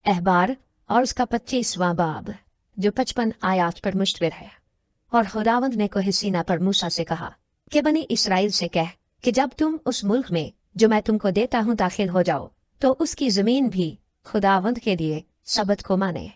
अहबार और उसका 25वां बाब जो 55 आयात पर मुश्तमिल है। और खुदावंद ने कोहे सीना पर मूसा से कहा कि बनी इसराइल से कह कि जब तुम उस मुल्क में जो मैं तुमको देता हूँ दाखिल हो जाओ तो उसकी जमीन भी खुदावंद के लिए सबत को माने।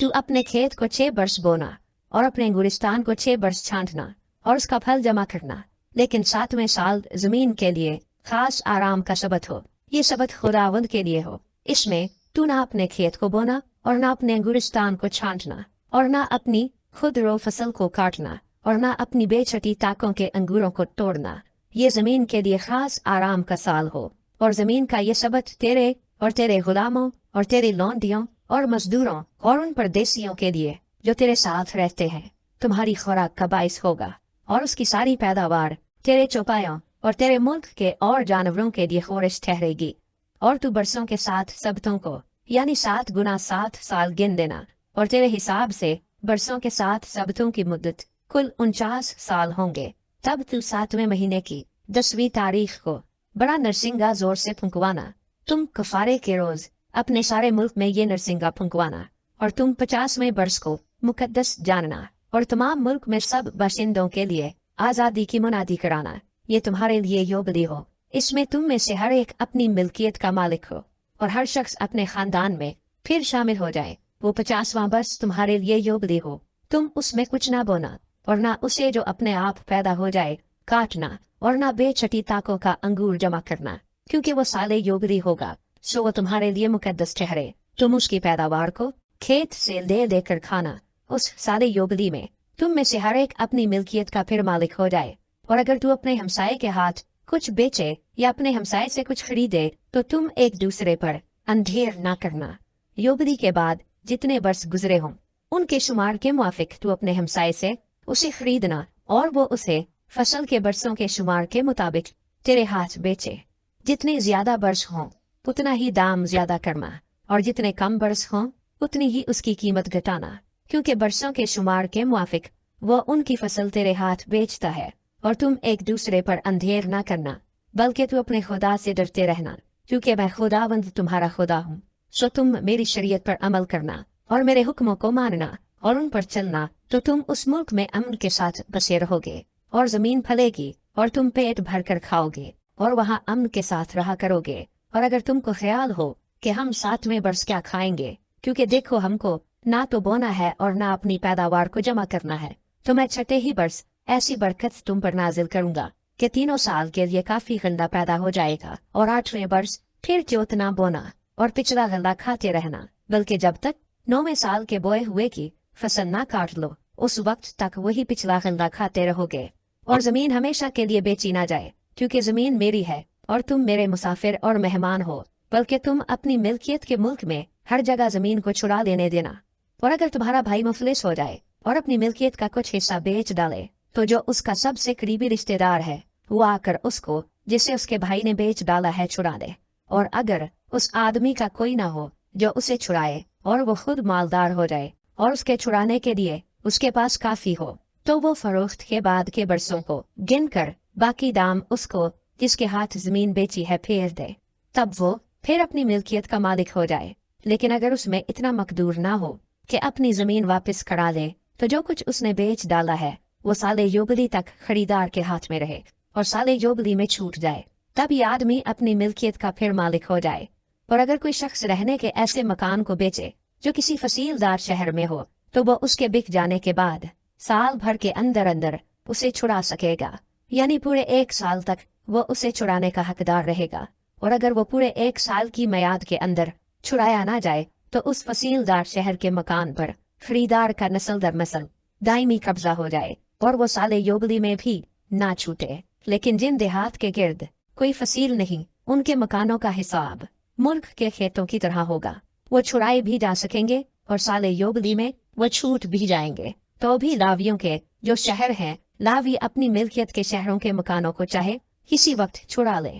तू अपने खेत को 6 बरस बोना और अपने गुलिस्तान को 6 बरस छांटना और उसका फल जमा करना, लेकिन 7वें साल जमीन के लिए खास आराम का सबत हो। ये सबत खुदावंद के लिए हो। इसमें तू ना अपने खेत को बोना और ना अपने गुलिस्तान को छांटना और ना अपनी खुद रो फसल को काटना और ना अपनी बेछटी ताकों के अंगूरों को तोड़ना। ये जमीन के लिए खास आराम का साल हो। और जमीन का ये सबत तेरे और तेरे गुलामों और तेरे लौंडियों और मजदूरों और उन परदेसियों के लिए जो तेरे साथ रहते हैं तुम्हारी खुराक का बाइस होगा। और उसकी सारी पैदावार तेरे चौपायों और तेरे मुल्क के और जानवरों के लिए खोरिश ठहरेगी। और तू बरसों के 7 सबतों को यानी 7 गुना 7 साल गिन देना। और तेरे हिसाब से बरसों के 7 सबतों की मुद्दत कुल 49 साल होंगे। तब तू 7वें महीने की 10वीं तारीख को बड़ा नरसिंगा जोर से फुंकवाना। तुम कफारे के रोज अपने सारे मुल्क में ये नरसिंगा फुंकवाना। और तुम 50वें बरस को मुकद्दस जानना और तमाम मुल्क में सब बाशिंदों के लिए आज़ादी की मुनादी कराना। ये तुम्हारे लिए योबली हो। इसमें तुम में से हर एक अपनी मिल्कियत का मालिक हो और हर शख्स अपने खानदान में फिर शामिल हो जाए। वो 50वां बरस तुम्हारे लिए योबली हो। तुम उसमें कुछ ना बोना और ना उसे जो अपने आप पैदा हो जाए काटना और ना बेछटी ताकों का अंगूर जमा करना, क्योंकि वो साले योबली होगा, सो वो तुम्हारे लिए मुकद्दस ठहरे। तुम उसकी पैदावार को खेत से ले लेकर खाना। उस साले योबली में तुम में से हर एक अपनी मिल्कियत का फिर मालिक हो जाए। और अगर तू अपने हमसाये के हाथ कुछ बेचे या अपने हमसाये से कुछ खरीदे तो तुम एक दूसरे पर अंधेर ना करना। योबली के बाद जितने बरस गुजरे हों उनके शुमार के मुआफिक तू अपने हमसाये से उसे खरीदना और वो उसे फसल के बरसों के शुमार के मुताबिक तेरे हाथ बेचे। जितने ज्यादा बरस हों उतना ही दाम ज्यादा करना और जितने कम बरस हों उतनी ही उसकी कीमत घटाना, क्योंकि बरसों के शुमार के मुआफिक वो उनकी फसल तेरे हाथ बेचता है। और तुम एक दूसरे पर अंधेर ना करना, बल्कि तू अपने खुदा से डरते रहना, क्योंकि मैं खुदावंद तुम्हारा खुदा हूँ। सो तुम मेरी शरीयत पर अमल करना और मेरे हुक्मों को मानना और उन पर चलना, तो तुम उस मुल्क में अमन के साथ बसे रहोगे और जमीन फलेगी और तुम पेट भर कर खाओगे और वहाँ अमन के साथ रहा करोगे। और अगर तुमको ख्याल हो कि हम 7वें बरस क्या खाएंगे, क्योंकि देखो हमको ना तो बोना है और ना अपनी पैदावार को जमा करना है, तो मैं 6ठे ही बरस ऐसी बरकत तुम पर नाजिल करूंगा कि 3 साल के लिए काफी गल्ला पैदा हो जाएगा। और 8वें बरस फिर जोतना बोना और पिछला गल्ला खाते रहना, बल्कि जब तक 9वें साल के बोए हुए की फसल ना काट लो उस वक्त तक वही पिछला गल्ला खाते रहोगे। और जमीन हमेशा के लिए बेची ना जाए, क्योंकि जमीन मेरी है और तुम मेरे मुसाफिर और मेहमान हो, बल्कि तुम अपनी मिल्कियत के मुल्क में हर जगह जमीन को छुड़ा लेने देना। और अगर तुम्हारा भाई मुफलिस हो जाए और अपनी मिल्कियत का कुछ हिस्सा बेच डाले, तो जो उसका सबसे करीबी रिश्तेदार है वो आकर उसको जिसे उसके भाई ने बेच डाला है छुड़ा दे। और अगर उस आदमी का कोई ना हो जो उसे छुड़ाए और वो खुद मालदार हो जाए और उसके छुड़ाने के लिए उसके पास काफी हो, तो वो फरोख्त के बाद के बरसों को गिनकर बाकी दाम उसको जिसके हाथ जमीन बेची है फेर दे। तब वो फिर अपनी मिल्कियत का मालिक हो जाए। लेकिन अगर उसमें इतना मकदूर ना हो कि अपनी जमीन वापस करा ले, तो जो कुछ उसने बेच डाला है वो साले योबली तक खरीदार के हाथ में रहे और साले योबली में छूट जाए। तब ये आदमी अपनी मिल्कियत का फिर मालिक हो जाए। और अगर कोई शख्स रहने के ऐसे मकान को बेचे जो किसी फसीलदार शहर में हो, तो वो उसके बिक जाने के बाद साल भर के अंदर अंदर उसे छुड़ा सकेगा, यानी पूरे 1 साल तक वो उसे छुड़ाने का हकदार रहेगा। और अगर वो पूरे 1 साल की मियाद के अंदर छुड़ाया ना जाए, तो उस फसीलदार शहर के मकान पर खरीदार का नस्ल दर नस्ल दायमी कब्जा हो जाए और वो साले योबली में भी ना छूटे। लेकिन जिन देहात के गिर्द कोई फसील नहीं, उनके मकानों का हिसाब मुल्क के खेतों की तरह होगा। वो छुड़ाए भी जा सकेंगे और साले योबली में वो छूट भी जाएंगे। तो भी लावियों के जो शहर हैं, लावी अपनी मिल्कियत के शहरों के मकानों को चाहे किसी वक्त छुड़ा ले।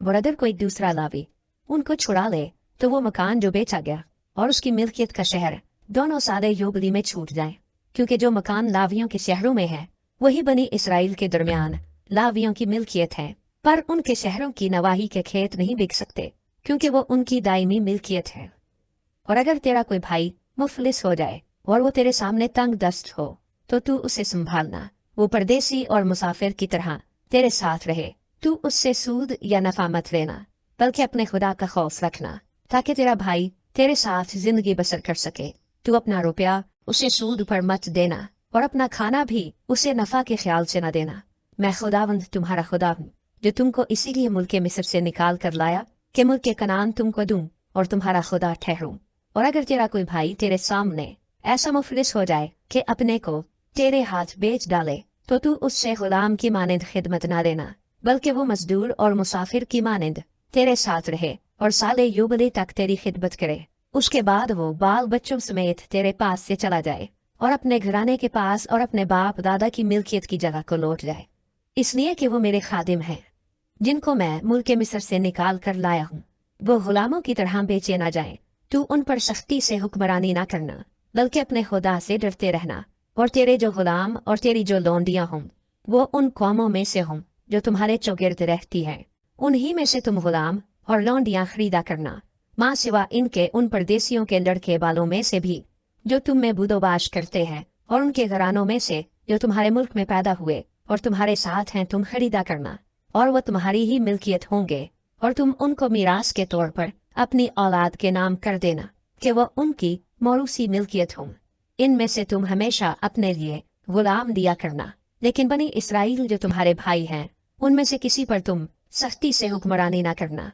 और अगर कोई दूसरा लावी उनको छुड़ा ले, तो वो मकान जो बेचा गया और उसकी मिल्कियत का शहर दोनों साले योबली में छूट जाए, क्योंकि जो मकान लावियों के शहरों में है वही बनी इसराइल के दरमियान लावियों की मिल्कियत है, पर उनके शहरों की नवाही के खेत नहीं बिक सकते, क्योंकि वो उनकी दायमी मिल्कियत है। और अगर तेरा कोई भाई मुफलिस हो जाए और वो तेरे सामने तंग दस्त हो तो तू उसे संभालना, वो परदेसी और मुसाफिर की तरह तेरे साथ रहे। तू उससे सूद या नफा मत लेना, बल्कि अपने खुदा का खौफ रखना ताकि तेरा भाई तेरे साथ जिंदगी बसर कर सके। तू अपना रुपया उसे सूद पर मत देना और अपना खाना भी उसे नफा के ख्याल से न देना। मैं खुदावंद तुम्हारा खुदा हूँ जो तुमको इसीलिए मुल्क मिस्र से निकाल कर लाया कि मुल्क कनान तुमको दूं और तुम्हारा खुदा ठहरूं। और अगर तेरा कोई भाई तेरे सामने ऐसा मुफलिस हो जाए कि अपने को तेरे हाथ बेच डाले तो तू उससे गुलाम की मानंद खिदमत ना देना, बल्कि वो मजदूर और मुसाफिर की मानंद तेरे साथ रहे और साले युबली तक तेरी खिदमत करे। उसके बाद वो बाल बच्चों समेत तेरे पास से चला जाए और अपने घराने के पास और अपने बाप दादा की मिल्कियत की जगह को लौट जाए, इसलिए कि वो मेरे खादिम हैं जिनको मैं मुल्क मिस्र से निकाल कर लाया हूँ। वो गुलामों की तरह बेचे ना जाएं। तू उन पर सख्ती से हुक्मरानी ना करना, बल्कि अपने खुदा से डरते रहना। और तेरे जो गुलाम और तेरी जो लौंडियां हों वो उन कौमों में से हों जो तुम्हारे चौगिर्द रहती हैं, उन्हीं में से तुम गुलाम और लौंडियां खरीदा करना, माँ सिवा इनके उन परदेसियों के लड़के बालों में से भी जो तुम में बुदोबाश करते हैं, और उनके घरानों में से जो तुम्हारे मुल्क में पैदा हुए और तुम्हारे साथ हैं तुम खरीदा करना। और वह तुम्हारी ही मिल्कियत होंगे और तुम उनको मीरास के तौर पर अपनी औलाद के नाम कर देना कि वह उनकी मौरूसी मिल्कियत हों। इनमें से तुम हमेशा अपने लिए गुलाम दिया करना, लेकिन बनी इसराइल जो तुम्हारे भाई हैं उनमें से किसी पर तुम सख्ती से हुक्मरानी ना करना।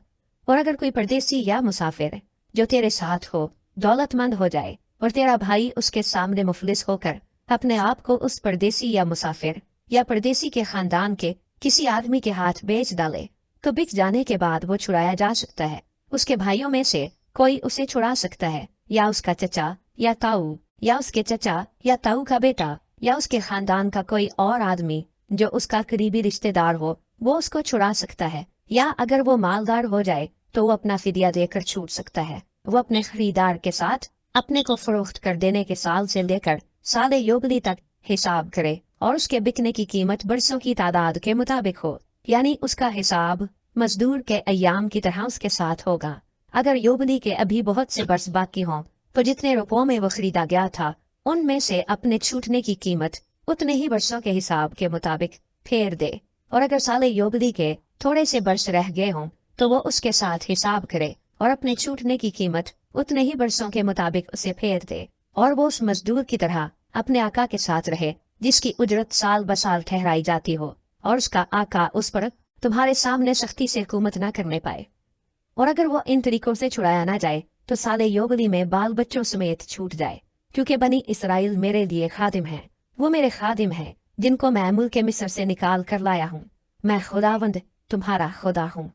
और अगर कोई परदेसी या मुसाफिर जो तेरे साथ हो दौलतमंद हो जाए और तेरा भाई उसके सामने मुफलिस होकर अपने आप को उस परदेसी या मुसाफिर या परदेसी के खानदान के किसी आदमी के हाथ बेच डाले तो बिक जाने के बाद वो छुड़ाया जा सकता है। उसके भाइयों में से कोई उसे छुड़ा सकता है, या उसका चचा या ताऊ या उसके चचा या ताऊ का बेटा या उसके खानदान का कोई और आदमी जो उसका करीबी रिश्तेदार हो वो उसको छुड़ा सकता है। या अगर वो मालदार हो जाए तो वो अपना फिदिया देकर छूट सकता है। वो अपने खरीदार के साथ अपने को फरोख्त कर देने के साल से लेकर साले योबली तक हिसाब करे और उसके बिकने की कीमत बरसों की तादाद के मुताबिक हो, यानी उसका हिसाब मजदूर के अय्याम की तरह उसके साथ होगा। अगर योबली के अभी बहुत से बरस बाकी हों तो जितने रुपयों में वो खरीदा गया था उनमें से अपने छूटने की कीमत उतने ही वर्षों के हिसाब के मुताबिक फेर दे। और अगर साले योबली के थोड़े से वर्ष रह गए हों तो वो उसके साथ हिसाब करे और अपने छूटने की कीमत उतने ही वर्षों के मुताबिक उसे फेर दे। और वो उस मजदूर की तरह अपने आका के साथ रहे जिसकी उजरत साल ब साल ठहराई जाती हो, और उसका आका उस पर तुम्हारे सामने सख्ती से हुकूमत न करने पाए। और अगर वो इन तरीकों से छुड़ाया ना जाए तो साले योबली में बाल बच्चों समेत छूट जाए, क्योंकि बनी इसराइल मेरे लिए खादिम हैं। वो मेरे खादिम हैं जिनको मैं मुल्क मिस्र से निकाल कर लाया हूँ। मैं खुदावंद तुम्हारा खुदा हूँ।